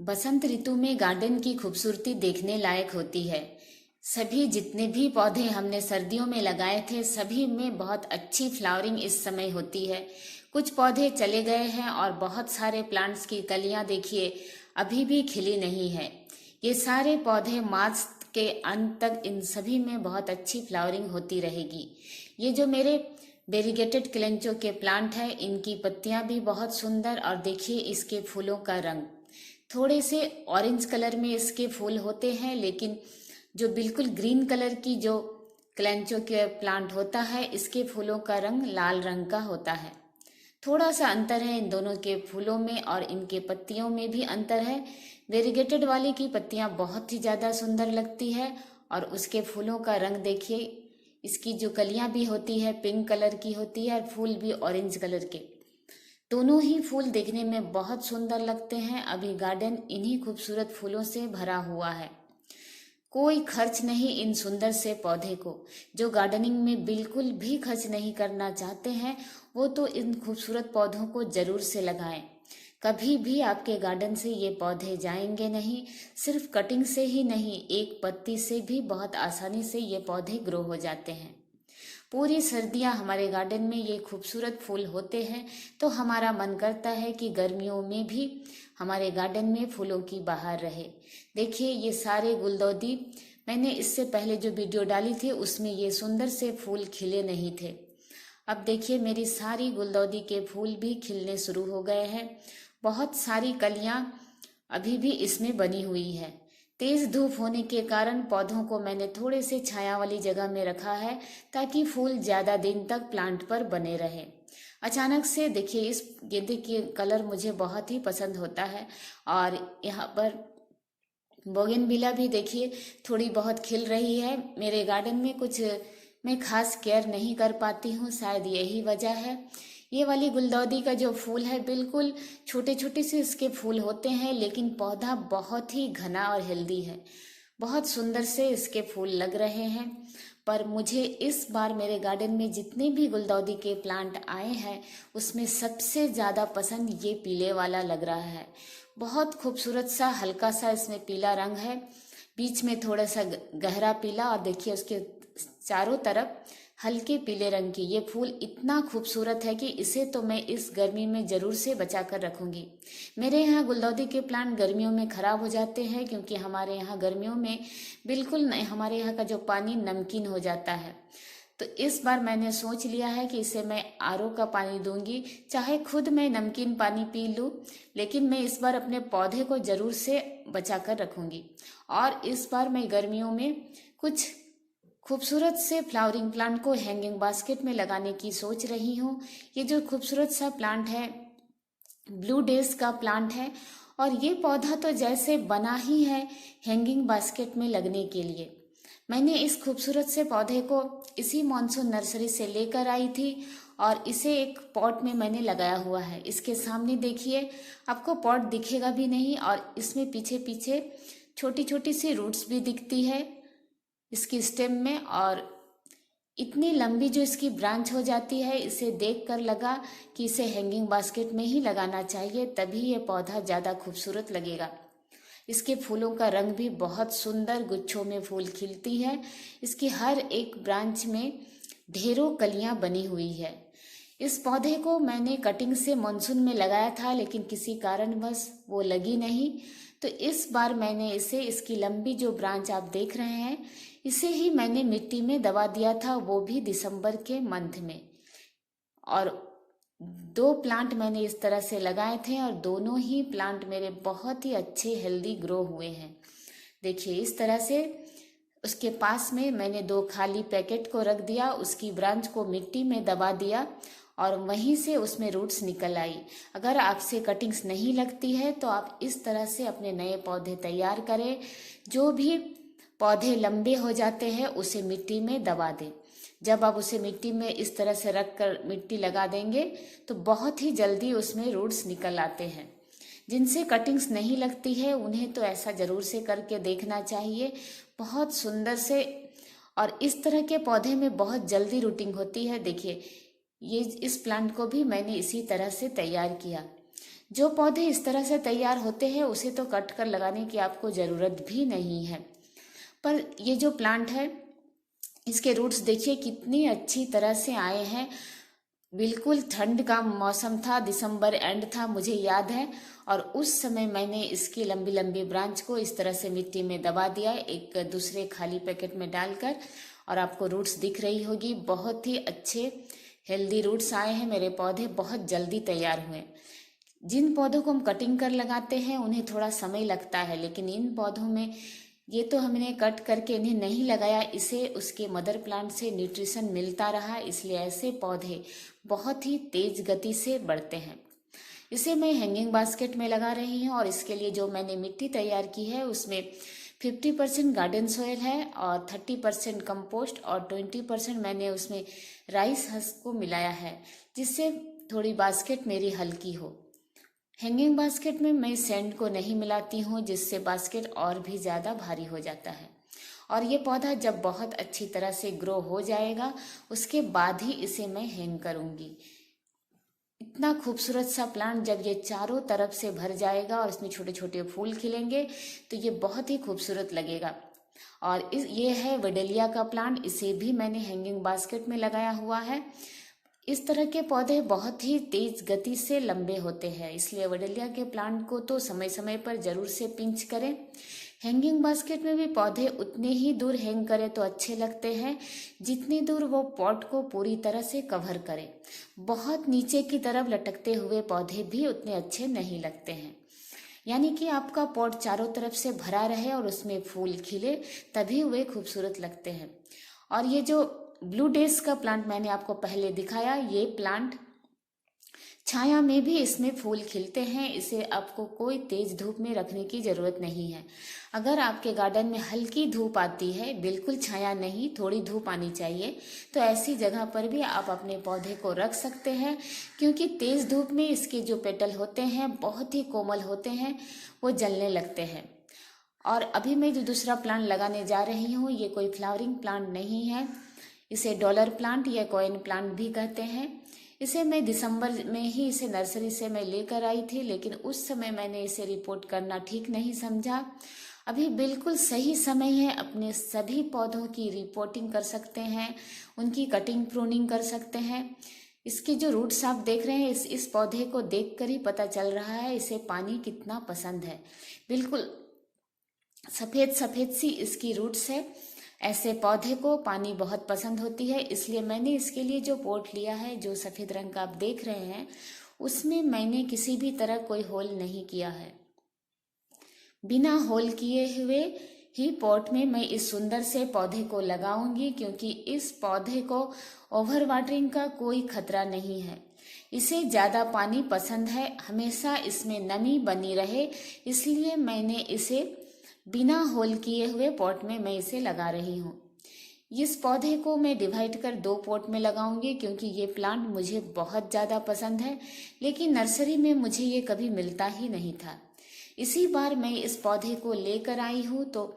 बसंत ऋतु में गार्डन की खूबसूरती देखने लायक होती है। सभी जितने भी पौधे हमने सर्दियों में लगाए थे, सभी में बहुत अच्छी फ्लावरिंग इस समय होती है। कुछ पौधे चले गए हैं और बहुत सारे प्लांट्स की कलियां देखिए अभी भी खिली नहीं है। ये सारे पौधे मार्च के अंत तक इन सभी में बहुत अच्छी फ्लावरिंग होती रहेगी। ये जो मेरे वेरीगेटेड क्लेंचो के प्लांट है, इनकी पत्तियां भी बहुत सुंदर, और देखिए इसके फूलों का रंग थोड़े से ऑरेंज कलर में इसके फूल होते हैं, लेकिन जो बिल्कुल ग्रीन कलर की जो क्लेंचो के प्लांट होता है, इसके फूलों का रंग लाल रंग का होता है। थोड़ा सा अंतर है इन दोनों के फूलों में, और इनके पत्तियों में भी अंतर है। वेरीगेटेड वाले की पत्तियां बहुत ही ज़्यादा सुंदर लगती है, और उसके फूलों का रंग देखिए, इसकी जो कलियां भी होती है पिंक कलर की होती है और फूल भी ऑरेंज कलर के। दोनों ही फूल देखने में बहुत सुंदर लगते हैं। अभी गार्डन इन्हीं खूबसूरत फूलों से भरा हुआ है। कोई खर्च नहीं इन सुंदर से पौधे को। जो गार्डनिंग में बिल्कुल भी खर्च नहीं करना चाहते हैं, वो तो इन खूबसूरत पौधों को जरूर से लगाएं। कभी भी आपके गार्डन से ये पौधे जाएंगे नहीं। सिर्फ कटिंग से ही नहीं, एक पत्ती से भी बहुत आसानी से ये पौधे ग्रो हो जाते हैं। पूरी सर्दियां हमारे गार्डन में ये खूबसूरत फूल होते हैं, तो हमारा मन करता है कि गर्मियों में भी हमारे गार्डन में फूलों की बहार रहे। देखिए ये सारे गुलदाउदी, मैंने इससे पहले जो वीडियो डाली थी उसमें ये सुंदर से फूल खिले नहीं थे। अब देखिए मेरी सारी गुलदाउदी के फूल भी खिलने शुरू हो गए हैं। बहुत सारी कलियां अभी भी इसमें बनी हुई है। तेज धूप होने के कारण पौधों को मैंने थोड़े से छाया वाली जगह में रखा है, ताकि फूल ज्यादा दिन तक प्लांट पर बने रहे। अचानक से देखिए इस गेंदे के कलर मुझे बहुत ही पसंद होता है, और यहाँ पर बोगनविला भी देखिए थोड़ी बहुत खिल रही है। मेरे गार्डन में कुछ मैं खास केयर नहीं कर पाती हूँ, शायद यही वजह है। ये वाली गुलदाउदी का जो फूल है, बिल्कुल छोटे छोटे से इसके फूल होते हैं, लेकिन पौधा बहुत ही घना और हेल्दी है। बहुत सुंदर से इसके फूल लग रहे हैं। पर मुझे इस बार मेरे गार्डन में जितने भी गुलदाउदी के प्लांट आए हैं, उसमें सबसे ज़्यादा पसंद ये पीले वाला लग रहा है। बहुत खूबसूरत सा हल्का सा इसमें पीला रंग है, बीच में थोड़ा सा गहरा पीला, और देखिए उसके चारों तरफ हल्के पीले रंग की। ये फूल इतना खूबसूरत है कि इसे तो मैं इस गर्मी में जरूर से बचा कर रखूंगी। मेरे यहाँ गुलदाउदी के प्लांट गर्मियों में खराब हो जाते हैं, क्योंकि हमारे यहाँ गर्मियों में बिल्कुल नहीं, हमारे यहाँ का जो पानी नमकीन हो जाता है। तो इस बार मैंने सोच लिया है कि इसे मैं आरओ का पानी दूंगी, चाहे खुद मैं नमकीन पानी पी लूँ, लेकिन मैं इस बार अपने पौधे को जरूर से बचा कर रखूंगी। और इस बार मैं गर्मियों में कुछ खूबसूरत से फ्लावरिंग प्लांट को हैंगिंग बास्केट में लगाने की सोच रही हूँ। ये जो खूबसूरत सा प्लांट है, ब्लू डेज का प्लांट है, और ये पौधा तो जैसे बना ही है हैंगिंग बास्केट में लगने के लिए। मैंने इस खूबसूरत से पौधे को इसी मॉनसून नर्सरी से लेकर आई थी, और इसे एक पॉट में मैंने लगाया हुआ है। इसके सामने देखिए, आपको पॉट दिखेगा भी नहीं, और इसमें पीछे पीछे छोटी छोटी सी रूट्स भी दिखती है इसकी स्टेम में, और इतनी लंबी जो इसकी ब्रांच हो जाती है, इसे देखकर लगा कि इसे हैंगिंग बास्केट में ही लगाना चाहिए, तभी ये पौधा ज़्यादा खूबसूरत लगेगा। इसके फूलों का रंग भी बहुत सुंदर, गुच्छों में फूल खिलती है। इसकी हर एक ब्रांच में ढेरों कलियां बनी हुई है। इस पौधे को मैंने कटिंग से मानसून में लगाया था, लेकिन किसी कारणवश वो लगी नहीं। तो इस बार मैंने इसे, इसकी लंबी जो ब्रांच आप देख रहे हैं, इसे ही मैंने मिट्टी में दबा दिया था, वो भी दिसंबर के मंथ में। और 2 प्लांट मैंने इस तरह से लगाए थे, और दोनों ही प्लांट मेरे बहुत ही अच्छे हेल्दी ग्रो हुए हैं। देखिए इस तरह से उसके पास में मैंने 2 खाली पैकेट को रख दिया, उसकी ब्रांच को मिट्टी में दबा दिया, और वहीं से उसमें रूट्स निकल आई। अगर आपसे कटिंग्स नहीं लगती है, तो आप इस तरह से अपने नए पौधे तैयार करें। जो भी पौधे लंबे हो जाते हैं उसे मिट्टी में दबा दें। जब आप उसे मिट्टी में इस तरह से रख कर मिट्टी लगा देंगे, तो बहुत ही जल्दी उसमें रूट्स निकल आते हैं। जिनसे कटिंग्स नहीं लगती है, उन्हें तो ऐसा जरूर से करके देखना चाहिए। बहुत सुंदर से, और इस तरह के पौधे में बहुत जल्दी रूटिंग होती है। देखिए ये इस प्लांट को भी मैंने इसी तरह से तैयार किया। जो पौधे इस तरह से तैयार होते हैं उसे तो कट कर लगाने की आपको ज़रूरत भी नहीं है। पर ये जो प्लांट है इसके रूट्स देखिए कितनी अच्छी तरह से आए हैं। बिल्कुल ठंड का मौसम था, दिसंबर एंड था मुझे याद है, और उस समय मैंने इसकी लंबी लंबी ब्रांच को इस तरह से मिट्टी में दबा दिया एक दूसरे खाली पैकेट में डालकर, और आपको रूट्स दिख रही होगी। बहुत ही अच्छे हेल्दी रूट्स आए हैं, मेरे पौधे बहुत जल्दी तैयार हुए। जिन पौधों को हम कटिंग कर लगाते हैं उन्हें थोड़ा समय लगता है, लेकिन इन पौधों में ये तो हमने कट करके इन्हें नहीं लगाया, इसे उसके मदर प्लांट से न्यूट्रिशन मिलता रहा, इसलिए ऐसे पौधे बहुत ही तेज गति से बढ़ते हैं। इसे मैं हैंगिंग बास्केट में लगा रही हूँ, और इसके लिए जो मैंने मिट्टी तैयार की है उसमें 50% गार्डन सॉइल है और 30% कंपोस्ट और 20% मैंने उसमें राइस हस्क को मिलाया है, जिससे थोड़ी बास्केट मेरी हल्की हो। हैंगिंग बास्केट में मैं सैंड को नहीं मिलाती हूँ, जिससे बास्केट और भी ज़्यादा भारी हो जाता है। और ये पौधा जब बहुत अच्छी तरह से ग्रो हो जाएगा उसके बाद ही इसे मैं हैंग करूँगी। इतना खूबसूरत सा प्लांट जब ये चारों तरफ से भर जाएगा और इसमें छोटे छोटे फूल खिलेंगे तो ये बहुत ही खूबसूरत लगेगा। और ये है वेडेलिया का प्लांट, इसे भी मैंने हैंगिंग बास्केट में लगाया हुआ है। इस तरह के पौधे बहुत ही तेज गति से लंबे होते हैं, इसलिए वेडेलिया के प्लांट को तो समय समय पर जरूर से पिंच करें। हैंगिंग बास्केट में भी पौधे उतने ही दूर हैंग करें तो अच्छे लगते हैं जितनी दूर वो पॉट को पूरी तरह से कवर करे। बहुत नीचे की तरफ लटकते हुए पौधे भी उतने अच्छे नहीं लगते हैं। यानी कि आपका पॉट चारों तरफ से भरा रहे और उसमें फूल खिले, तभी वे खूबसूरत लगते हैं। और ये जो ब्लू डेज का प्लांट मैंने आपको पहले दिखाया, ये प्लांट छाया में भी इसमें फूल खिलते हैं। इसे आपको कोई तेज धूप में रखने की जरूरत नहीं है। अगर आपके गार्डन में हल्की धूप आती है, बिल्कुल छाया नहीं, थोड़ी धूप आनी चाहिए, तो ऐसी जगह पर भी आप अपने पौधे को रख सकते हैं, क्योंकि तेज धूप में इसके जो पेटल होते हैं बहुत ही कोमल होते हैं, वो जलने लगते हैं। और अभी मैं जो दूसरा प्लांट लगाने जा रही हूँ ये कोई फ्लावरिंग प्लांट नहीं है, इसे डॉलर प्लांट या कॉइन प्लांट भी कहते हैं। इसे मैं दिसंबर में ही इसे नर्सरी से मैं लेकर आई थी, लेकिन उस समय मैंने इसे रिपोर्ट करना ठीक नहीं समझा। अभी बिल्कुल सही समय है, अपने सभी पौधों की रिपोर्टिंग कर सकते हैं, उनकी कटिंग प्रूनिंग कर सकते हैं। इसके जो रूट्स आप देख रहे हैं, इस पौधे को देखकर ही पता चल रहा है इसे पानी कितना पसंद है। बिल्कुल सफ़ेद सफ़ेद सी इसकी रूट्स है। ऐसे पौधे को पानी बहुत पसंद होती है, इसलिए मैंने इसके लिए जो पॉट लिया है जो सफ़ेद रंग का आप देख रहे हैं, उसमें मैंने किसी भी तरह कोई होल नहीं किया है। बिना होल किए हुए ही पॉट में मैं इस सुंदर से पौधे को लगाऊंगी, क्योंकि इस पौधे को ओवर वाटरिंग का कोई खतरा नहीं है। इसे ज़्यादा पानी पसंद है, हमेशा इसमें नमी बनी रहे, इसलिए मैंने इसे बिना होल किए हुए पॉट में मैं इसे लगा रही हूँ। इस पौधे को मैं डिवाइड कर 2 पॉट में लगाऊंगी, क्योंकि ये प्लांट मुझे बहुत ज़्यादा पसंद है, लेकिन नर्सरी में मुझे ये कभी मिलता ही नहीं था। इसी बार मैं इस पौधे को लेकर आई हूँ, तो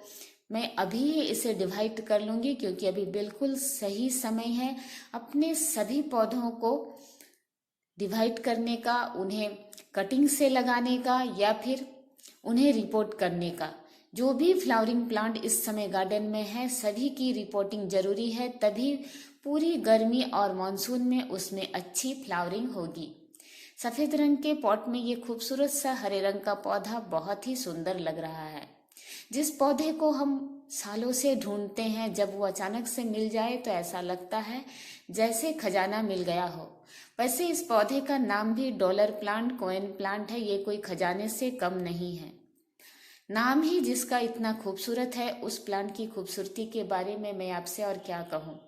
मैं अभी इसे डिवाइड कर लूँगी, क्योंकि अभी बिल्कुल सही समय है अपने सभी पौधों को डिवाइड करने का, उन्हें कटिंग से लगाने का या फिर उन्हें रिपोर्ट करने का। जो भी फ्लावरिंग प्लांट इस समय गार्डन में है सभी की रिपोर्टिंग जरूरी है, तभी पूरी गर्मी और मानसून में उसमें अच्छी फ्लावरिंग होगी। सफ़ेद रंग के पॉट में ये खूबसूरत सा हरे रंग का पौधा बहुत ही सुंदर लग रहा है। जिस पौधे को हम सालों से ढूंढते हैं, जब वो अचानक से मिल जाए तो ऐसा लगता है जैसे खजाना मिल गया हो। वैसे इस पौधे का नाम भी डॉलर प्लांट, कॉइन प्लांट है, ये कोई खजाने से कम नहीं है। नाम ही जिसका इतना खूबसूरत है, उस प्लांट की खूबसूरती के बारे में मैं आपसे और क्या कहूँ।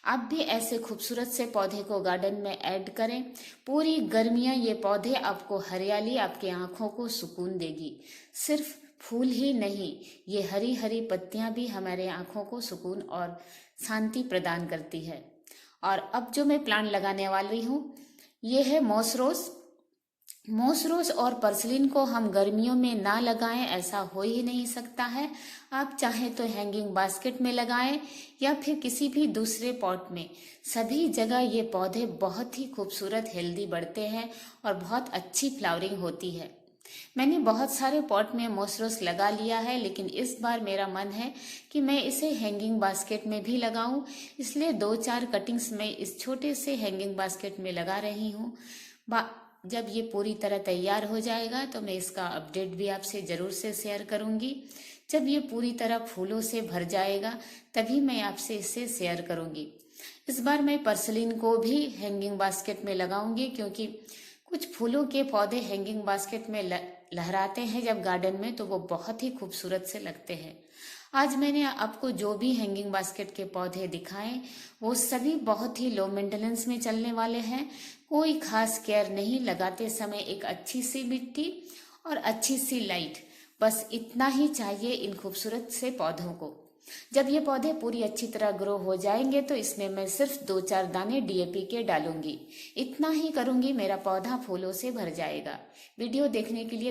आप भी ऐसे खूबसूरत से पौधे को गार्डन में ऐड करें। पूरी गर्मियाँ ये पौधे आपको हरियाली, आपकी आंखों को सुकून देगी। सिर्फ फूल ही नहीं, ये हरी हरी पत्तियाँ भी हमारे आंखों को सुकून और शांति प्रदान करती है। और अब जो मैं प्लांट लगाने वाली हूँ ये है मॉस रोज। मोसरोज और पर्सलिन को हम गर्मियों में ना लगाएं, ऐसा हो ही नहीं सकता है। आप चाहें तो हैंगिंग बास्केट में लगाएं या फिर किसी भी दूसरे पॉट में। सभी जगह ये पौधे बहुत ही खूबसूरत हेल्दी बढ़ते हैं और बहुत अच्छी फ्लावरिंग होती है। मैंने बहुत सारे पॉट में मोसरोज लगा लिया है, लेकिन इस बार मेरा मन है कि मैं इसे हैंगिंग बास्केट में भी लगाऊं, इसलिए 2-4 कटिंग्स मैं इस छोटे से हैंगिंग बास्केट में लगा रही हूँ। जब ये पूरी तरह तैयार हो जाएगा तो मैं इसका अपडेट भी आपसे ज़रूर से शेयर करूँगी। जब ये पूरी तरह फूलों से भर जाएगा तभी मैं आपसे इसे शेयर करूँगी। इस बार मैं पर्सलिन को भी हैंगिंग बास्केट में लगाऊंगी, क्योंकि कुछ फूलों के पौधे हैंगिंग बास्केट में लहराते हैं जब गार्डन में, तो वो बहुत ही खूबसूरत से लगते हैं। आज मैंने आपको जो भी हैंगिंग बास्केट के पौधे दिखाए वो सभी बहुत ही लो मेंटेनेंस में चलने वाले हैं। कोई खास केयर नहीं, लगाते समय एक अच्छी सी मिट्टी और अच्छी सी लाइट, बस इतना ही चाहिए इन खूबसूरत से पौधों को। जब ये पौधे पूरी अच्छी तरह ग्रो हो जाएंगे तो इसमें मैं सिर्फ 2-4 दाने डीएपी के डालूंगी। इतना ही करूंगी, मेरा पौधा फूलों से भर जाएगा। वीडियो देखने के लिए